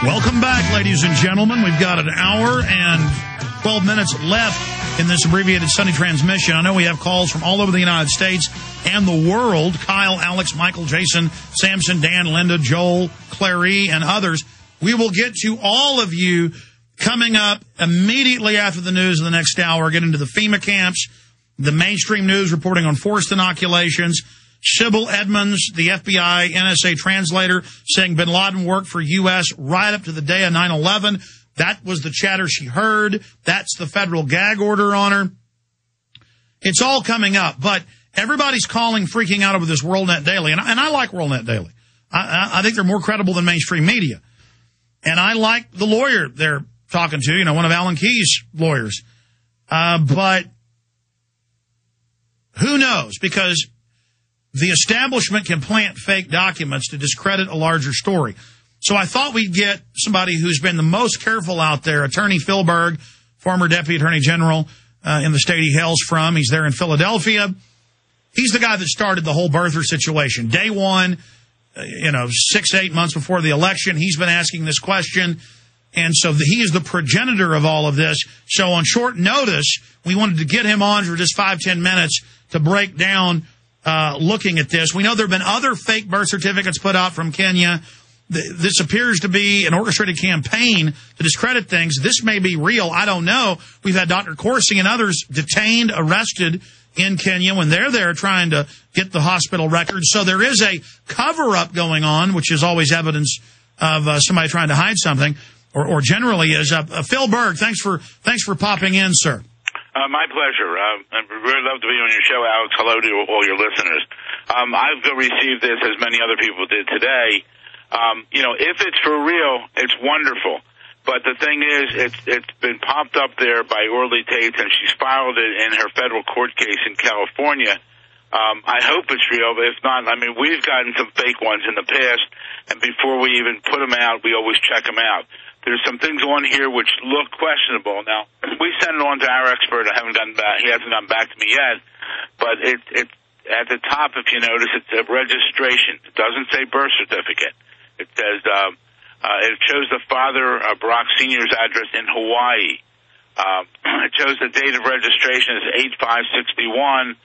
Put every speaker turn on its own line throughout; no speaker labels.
Welcome back, ladies and gentlemen. We've got an hour and 12 minutes left in this abbreviated Sunday transmission. I know we have calls from all over the United States and the world. Kyle, Alex, Michael, Jason, Samson, Dan, Linda, Joel, Clary, and others. We will get to all of you coming up immediately after the news of the next hour. Get into the FEMA camps, the mainstream news reporting on forced inoculations, Sybil Edmonds, the FBI NSA translator, saying bin Laden worked for U.S. right up to the day of 9/11. That was the chatter she heard. That's the federal gag order on her. It's all coming up, but everybody's calling, freaking out over this WorldNet Daily, and I like WorldNet Daily. I think they're more credible than mainstream media. And I like the lawyer they're talking to, one of Alan Key's lawyers. But who knows? Because the establishment can plant fake documents to discredit a larger story. So I thought we'd get somebody who's been the most careful out there, Attorney Phil Berg, former Deputy Attorney General in the state he hails from. He's there in Philadelphia. He's the guy that started the whole birther situation. Day one, 6-8 months before the election, he's been asking this question. And so he is the progenitor of all of this. So on short notice, we wanted to get him on for just 5-10 minutes to break down looking at this. We know there have been other fake birth certificates put out from Kenya. This appears to be an orchestrated campaign to discredit things. This may be real. I don't know. We've had Dr. Corsi and others detained, arrested in Kenya when they're there trying to get the hospital records. So there is a cover-up going on, which is always evidence of somebody trying to hide something, or generally is. Phil Berg, thanks for popping in, sir.
My pleasure. I'd really love to be on your show, Alex. Hello to all your listeners. I've received this as many other people did today. If it's for real, it's wonderful. But the thing is, it's been popped up there by Orly Tate, and she's filed it in her federal court case in California. I hope it's real, but if not, we've gotten some fake ones in the past, and before we even put them out, we always check them out. There's some things on here which look questionable. Now, we sent it on to our expert. He hasn't gotten back to me yet, but it's at the top, if you notice, it's a registration. It doesn't say birth certificate. It says it shows the father, Barack Sr.'s address in Hawaii. It shows the date of registration is 8/5/61,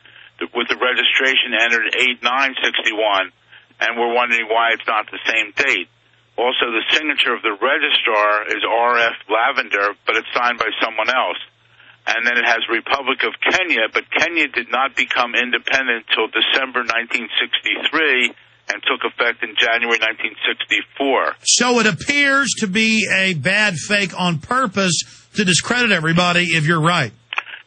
with the registration entered 8/9/61, and we're wondering why it's not the same date. Also, the signature of the registrar is R.F. Lavender, but it's signed by someone else. And then it has Republic of Kenya, but Kenya did not become independent until December 1963 and took effect in January 1964.
So it appears to be a bad fake on purpose to discredit everybody, if you're right.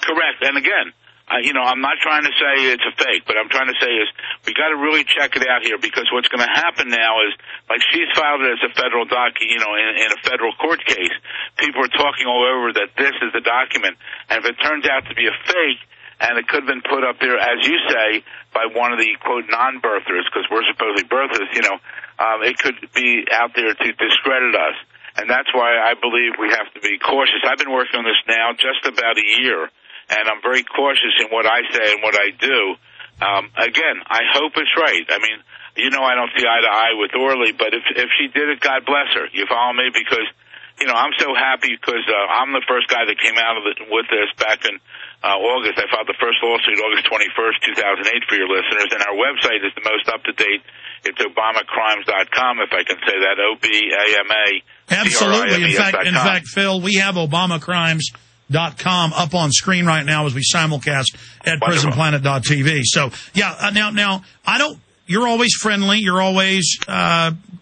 Correct. And again, I'm not trying to say it's a fake, but I'm trying to say is we got to really check it out here, because what's going to happen now is, like, she's filed it as a federal document, in a federal court case. People are talking all over that this is the document, and if it turns out to be a fake, and it could have been put up there, as you say, by one of the, quote, non-birthers, because we're supposedly birthers, it could be out there to discredit us. And that's why I believe we have to be cautious. I've been working on this now just about a year, and I'm very cautious in what I say and what I do. Again, I hope it's right. I don't see eye to eye with Orly, but if she did it, God bless her. You follow me? Because, I'm so happy because I'm the first guy that came out of it with this back in August. I filed the first lawsuit August 21st, 2008 for your listeners, and our website is the most up-to-date. It's ObamaCrimes.com, if I can say that, OBAMA.
Absolutely. In fact, Phil, we have ObamaCrimes.com up on screen right now as we simulcast at prisonplanet.tv. So, yeah, now, you're always friendly, you're always,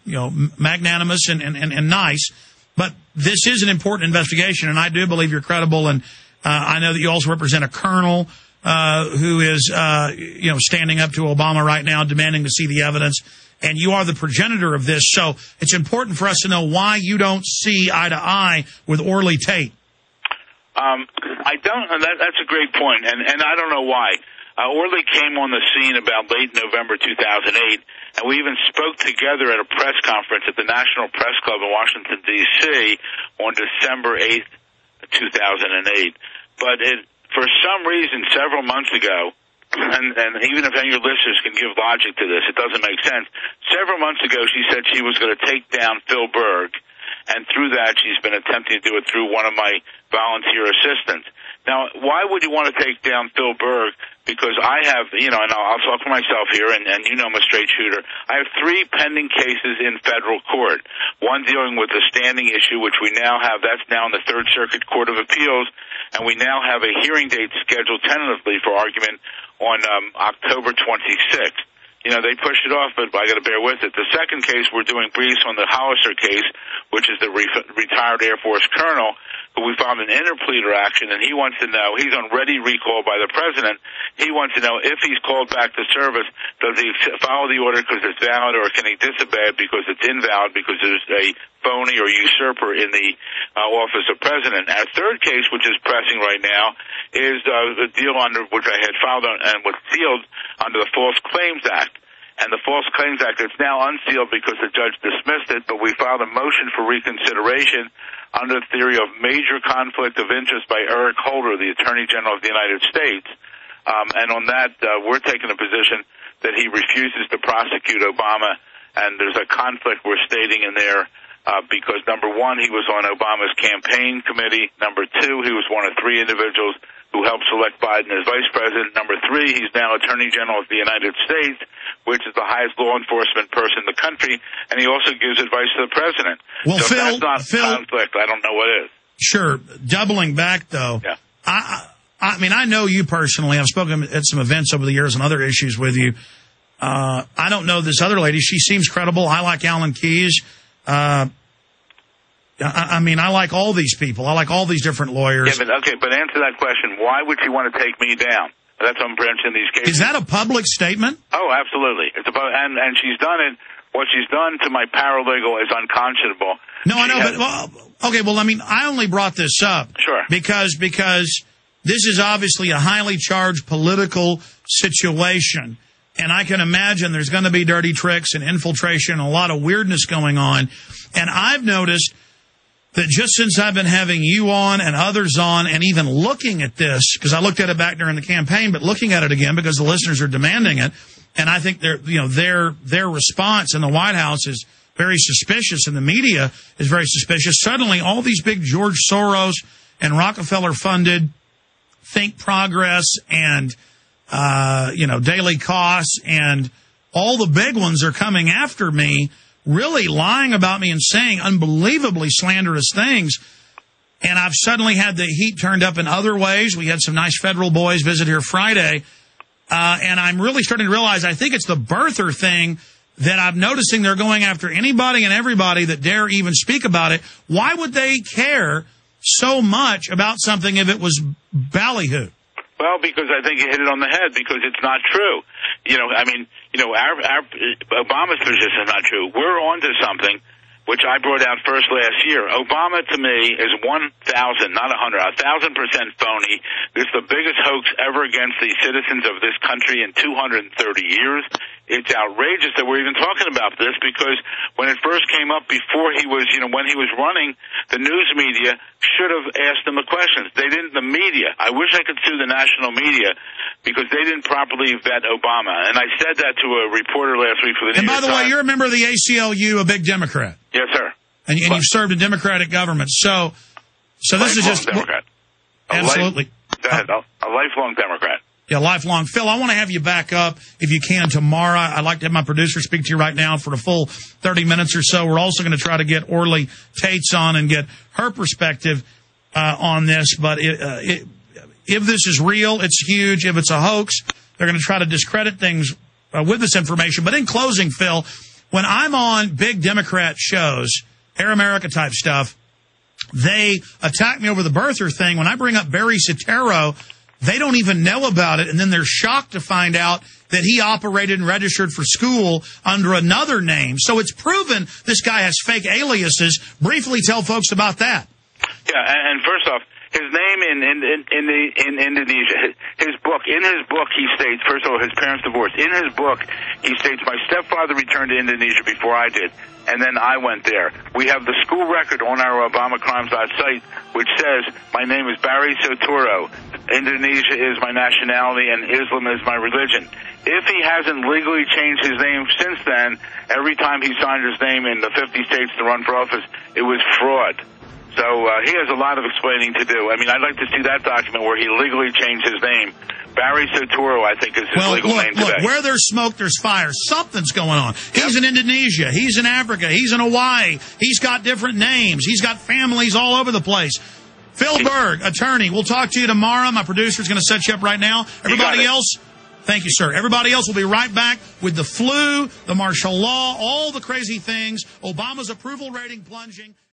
magnanimous and nice, but this is an important investigation, and I do believe you're credible, and I know that you also represent a colonel who is, standing up to Obama right now, demanding to see the evidence, and you are the progenitor of this, so it's important for us to know why you don't see eye to eye with Orly Tate.
I don't. That's a great point, and I don't know why. Orly came on the scene about late November 2008, and we even spoke together at a press conference at the National Press Club in Washington, D.C. on December 8th, 2008. But for some reason, several months ago, and even if any of your listeners can give logic to this, it doesn't make sense. Several months ago, she said she was going to take down Phil Berg, and through that, she's been attempting to do it through one of my volunteer assistants. Now, why would you want to take down Phil Berg? Because I have, and I'll talk for myself here, and you know I'm a straight shooter. I have 3 pending cases in federal court. One dealing with the standing issue, which we now have. That's now in the Third Circuit Court of Appeals, and we now have a hearing date scheduled tentatively for argument on October 26th. They pushed it off, but I got to bear with it. The second case, we're doing briefs on the Hollister case, which is the retired Air Force colonel, who we filed an interpleader action, and he wants to know, he's on ready recall by the president. He wants to know if he's called back to service, does he follow the order because it's valid, or can he disobey it because it's invalid because there's a phony or usurper in the office of president. Our third case, which is pressing right now, is the deal under which I had filed on, and was sealed under the False Claims Act. And the False Claims Act is now unsealed because the judge dismissed it, but we filed a motion for reconsideration under the theory of major conflict of interest by Eric Holder, the Attorney General of the United States. And on that, we're taking a position that he refuses to prosecute Obama, and there's a conflict we're stating in there because, number one, he was on Obama's campaign committee. Number two, he was one of 3 individuals who helped select Biden as vice president. Number 3, he's now Attorney General of the United States, which is the highest law enforcement person in the country, and he also gives advice to the president.
Well,
so
Phil,
if that's not conflict, I don't know what is.
Sure. Doubling back, though,
yeah.
I mean, I know you personally. I've spoken at some events over the years on other issues with you. I don't know this other lady. She seems credible. I like Alan Keyes. I mean, I like all these people. I like all these different lawyers.
Yeah, but answer that question. Why would she want to take me down? That's what I'm branching these cases.
Is that a public statement?
Oh, absolutely. It's about, and she's done it. What she's done to my paralegal is unconscionable.
No, I know, but I mean, I only brought this up.
Sure.
Because this is obviously a highly charged political situation. And I can imagine there's going to be dirty tricks and infiltration and a lot of weirdness going on. And I've noticed that just since I've been having you on and others on and even looking at this, because I looked at it back during the campaign, but looking at it again because the listeners are demanding it, and I think their response in the White House is very suspicious and the media is very suspicious. Suddenly, all these big George Soros and Rockefeller-funded Think Progress and, Daily Costs and all the big ones are coming after me, really lying about me and saying unbelievably slanderous things. And I've suddenly had the heat turned up in other ways. We had some nice federal boys visit here Friday. And I'm really starting to realize I think it's the birther thing that I'm noticing they're going after anybody and everybody that dare even speak about it. Why would they care so much about something if it was ballyhoo?
Well, because I think you hit it on the head, because it's not true. Our Obama's position is not true. We're onto something, which I brought out first last year. Obama, to me, is 1,000, not 100, 1,000% phony. This is the biggest hoax ever against the citizens of this country in 230 years. It's outrageous that we're even talking about this, because when it first came up before he was, when he was running, the news media should have asked him the questions. They didn't, the media. I wish I could sue the national media because they didn't properly vet Obama. And I said that to a reporter last week for the New York Times.
And by the way, you're a member of the ACLU, a big Democrat.
Yes, sir.
And you've served in Democratic government. So this is just...
Democrat.
Absolutely.
Go ahead. A lifelong Democrat.
Yeah, lifelong. Phil, I want to have you back up, if you can, tomorrow. I'd like to have my producer speak to you right now for a full 30 minutes or so. We're also going to try to get Orly Tates on and get her perspective on this. But if this is real, it's huge. If it's a hoax, they're going to try to discredit things with this information. But in closing, Phil, when I'm on big Democrat shows, Air America type stuff, they attack me over the birther thing. When I bring up Barry Soetoro, they don't even know about it, and then they're shocked to find out that he operated and registered for school under another name. So it's proven this guy has fake aliases. Briefly tell folks about that.
Yeah, and first off, His name in Indonesia, in his book, he states, first of all, his parents divorced. In his book, he states, my stepfather returned to Indonesia before I did, and then I went there. We have the school record on our ObamaCrimes.site site, which says, my name is Barry Soturo. Indonesia is my nationality, and Islam is my religion. If he hasn't legally changed his name since then, every time he signed his name in the 50 states to run for office, it was fraud. So he has a lot of explaining to do. I mean, I'd like to see that document where he legally changed his name. Barry Soturo, I think, is his legal name today.
Look, where there's smoke, there's fire. Something's going on. He's in Indonesia. He's in Africa. He's in Hawaii. He's got different names. He's got families all over the place. Phil Berg, attorney. We'll talk to you tomorrow. My producer's going to set you up right now. Everybody else, thank you, sir. Everybody else will be right back with the flu, the martial law, all the crazy things, Obama's approval rating plunging.